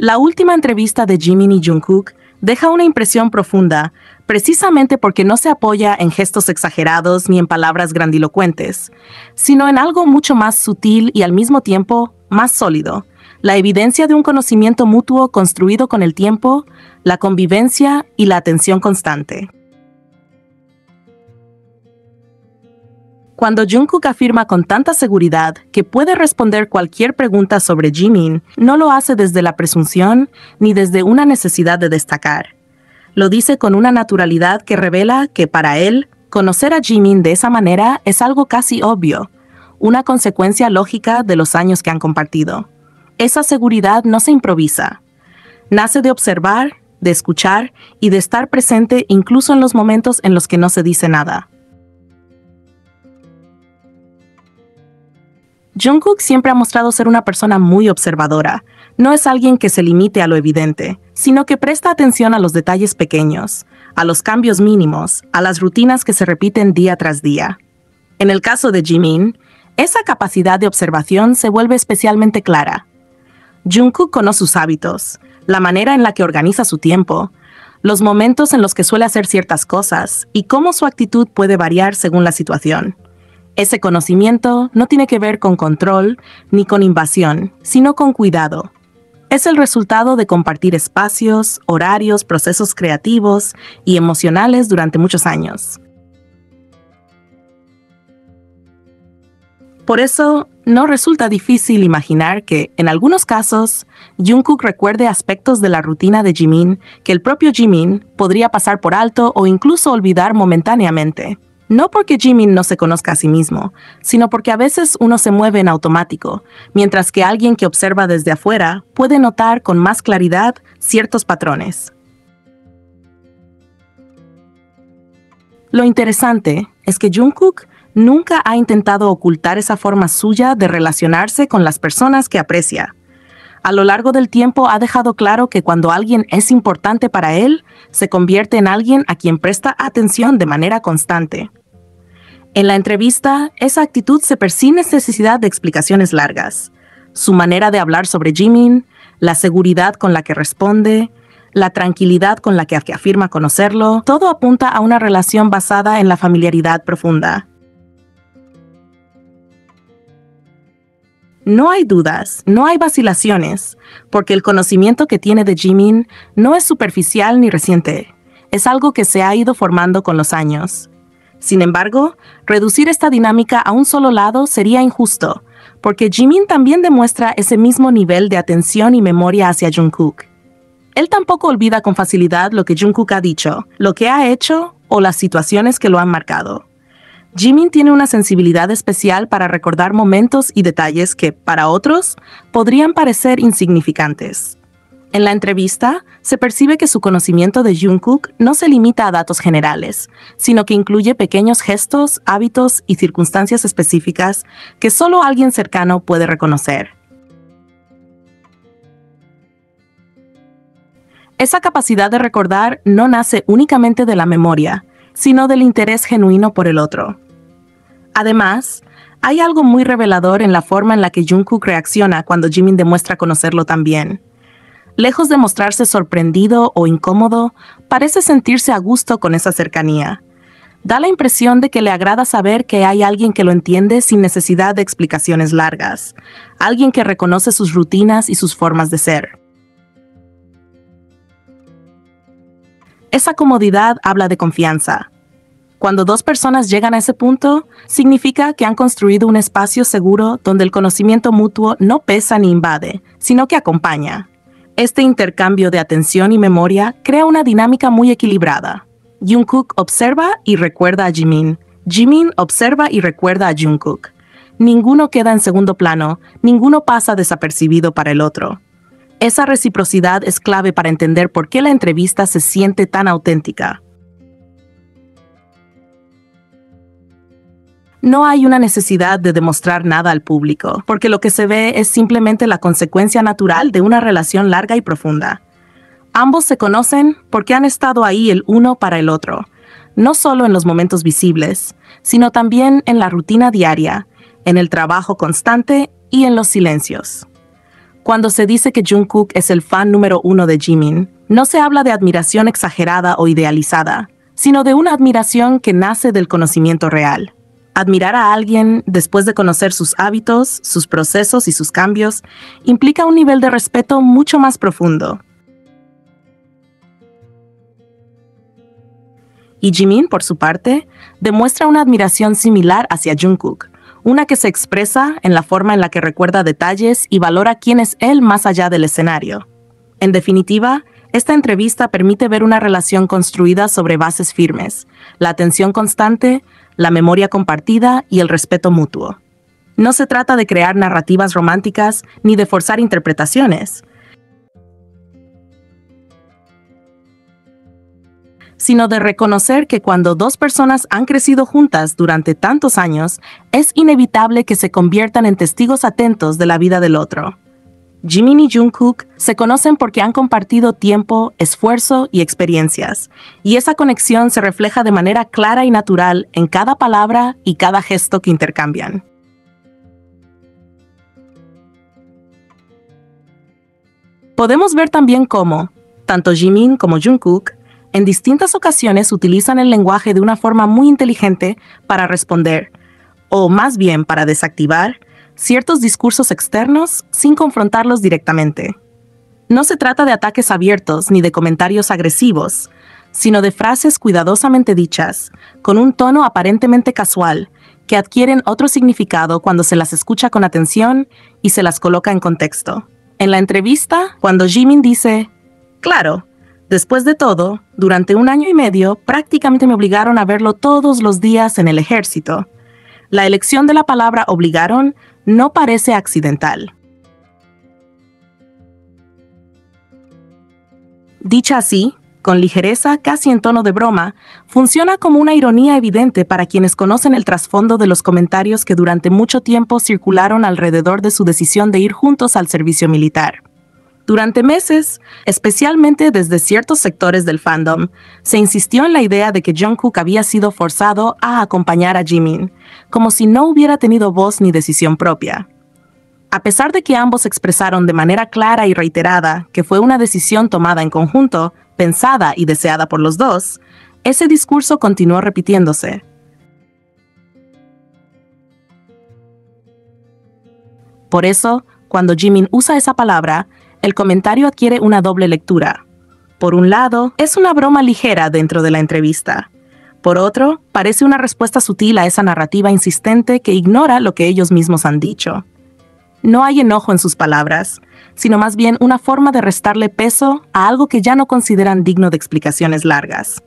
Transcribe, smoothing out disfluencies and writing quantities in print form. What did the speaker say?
La última entrevista de Jimin y Jungkook deja una impresión profunda, precisamente porque no se apoya en gestos exagerados ni en palabras grandilocuentes, sino en algo mucho más sutil y al mismo tiempo más sólido, la evidencia de un conocimiento mutuo construido con el tiempo, la convivencia y la atención constante. Cuando Jungkook afirma con tanta seguridad que puede responder cualquier pregunta sobre Jimin, no lo hace desde la presunción ni desde una necesidad de destacar. Lo dice con una naturalidad que revela que para él, conocer a Jimin de esa manera es algo casi obvio, una consecuencia lógica de los años que han compartido. Esa seguridad no se improvisa. Nace de observar, de escuchar y de estar presente incluso en los momentos en los que no se dice nada. Jungkook siempre ha mostrado ser una persona muy observadora. No es alguien que se limite a lo evidente, sino que presta atención a los detalles pequeños, a los cambios mínimos, a las rutinas que se repiten día tras día. En el caso de Jimin, esa capacidad de observación se vuelve especialmente clara. Jungkook conoce sus hábitos, la manera en la que organiza su tiempo, los momentos en los que suele hacer ciertas cosas y cómo su actitud puede variar según la situación. Ese conocimiento no tiene que ver con control ni con invasión, sino con cuidado. Es el resultado de compartir espacios, horarios, procesos creativos y emocionales durante muchos años. Por eso, no resulta difícil imaginar que, en algunos casos, Jungkook recuerde aspectos de la rutina de Jimin que el propio Jimin podría pasar por alto o incluso olvidar momentáneamente. No porque Jimin no se conozca a sí mismo, sino porque a veces uno se mueve en automático, mientras que alguien que observa desde afuera puede notar con más claridad ciertos patrones. Lo interesante es que Jungkook nunca ha intentado ocultar esa forma suya de relacionarse con las personas que aprecia. A lo largo del tiempo ha dejado claro que cuando alguien es importante para él, se convierte en alguien a quien presta atención de manera constante. En la entrevista, esa actitud se percibe sin necesidad de explicaciones largas. Su manera de hablar sobre Jimin, la seguridad con la que responde, la tranquilidad con la que afirma conocerlo, todo apunta a una relación basada en la familiaridad profunda. No hay dudas, no hay vacilaciones, porque el conocimiento que tiene de Jimin no es superficial ni reciente, es algo que se ha ido formando con los años. Sin embargo, reducir esta dinámica a un solo lado sería injusto, porque Jimin también demuestra ese mismo nivel de atención y memoria hacia Jungkook. Él tampoco olvida con facilidad lo que Jungkook ha dicho, lo que ha hecho o las situaciones que lo han marcado. Jimin tiene una sensibilidad especial para recordar momentos y detalles que, para otros, podrían parecer insignificantes. En la entrevista, se percibe que su conocimiento de Jungkook no se limita a datos generales, sino que incluye pequeños gestos, hábitos y circunstancias específicas que solo alguien cercano puede reconocer. Esa capacidad de recordar no nace únicamente de la memoria, sino del interés genuino por el otro. Además, hay algo muy revelador en la forma en la que Jungkook reacciona cuando Jimin demuestra conocerlo también. Lejos de mostrarse sorprendido o incómodo, parece sentirse a gusto con esa cercanía. Da la impresión de que le agrada saber que hay alguien que lo entiende sin necesidad de explicaciones largas, alguien que reconoce sus rutinas y sus formas de ser. Esa comodidad habla de confianza. Cuando dos personas llegan a ese punto, significa que han construido un espacio seguro donde el conocimiento mutuo no pesa ni invade, sino que acompaña. Este intercambio de atención y memoria crea una dinámica muy equilibrada. Jungkook observa y recuerda a Jimin. Jimin observa y recuerda a Jungkook. Ninguno queda en segundo plano, ninguno pasa desapercibido para el otro. Esa reciprocidad es clave para entender por qué la entrevista se siente tan auténtica. No hay una necesidad de demostrar nada al público, porque lo que se ve es simplemente la consecuencia natural de una relación larga y profunda. Ambos se conocen porque han estado ahí el uno para el otro, no solo en los momentos visibles, sino también en la rutina diaria, en el trabajo constante y en los silencios. Cuando se dice que Jungkook es el fan número uno de Jimin, no se habla de admiración exagerada o idealizada, sino de una admiración que nace del conocimiento real. Admirar a alguien después de conocer sus hábitos, sus procesos y sus cambios implica un nivel de respeto mucho más profundo. Y Jimin, por su parte, demuestra una admiración similar hacia Jungkook, una que se expresa en la forma en la que recuerda detalles y valora quién es él más allá del escenario. En definitiva, esta entrevista permite ver una relación construida sobre bases firmes, la atención constante, la memoria compartida y el respeto mutuo. No se trata de crear narrativas románticas ni de forzar interpretaciones, sino de reconocer que cuando dos personas han crecido juntas durante tantos años, es inevitable que se conviertan en testigos atentos de la vida del otro. Jimin y Jungkook se conocen porque han compartido tiempo, esfuerzo y experiencias, y esa conexión se refleja de manera clara y natural en cada palabra y cada gesto que intercambian. Podemos ver también cómo, tanto Jimin como Jungkook, en distintas ocasiones utilizan el lenguaje de una forma muy inteligente para responder, o más bien para desactivar, ciertos discursos externos sin confrontarlos directamente. No se trata de ataques abiertos ni de comentarios agresivos, sino de frases cuidadosamente dichas, con un tono aparentemente casual, que adquieren otro significado cuando se las escucha con atención y se las coloca en contexto. En la entrevista, cuando Jimin dice, «Claro, después de todo, durante 1 año y medio, prácticamente me obligaron a verlo todos los días en el ejército». La elección de la palabra obligaron no parece accidental. Dicha así, con ligereza, casi en tono de broma, funciona como una ironía evidente para quienes conocen el trasfondo de los comentarios que durante mucho tiempo circularon alrededor de su decisión de ir juntos al servicio militar. Durante meses, especialmente desde ciertos sectores del fandom, se insistió en la idea de que Jungkook había sido forzado a acompañar a Jimin, como si no hubiera tenido voz ni decisión propia. A pesar de que ambos expresaron de manera clara y reiterada que fue una decisión tomada en conjunto, pensada y deseada por los dos, ese discurso continuó repitiéndose. Por eso, cuando Jimin usa esa palabra, el comentario adquiere una doble lectura. Por un lado, es una broma ligera dentro de la entrevista. Por otro, parece una respuesta sutil a esa narrativa insistente que ignora lo que ellos mismos han dicho. No hay enojo en sus palabras, sino más bien una forma de restarle peso a algo que ya no consideran digno de explicaciones largas.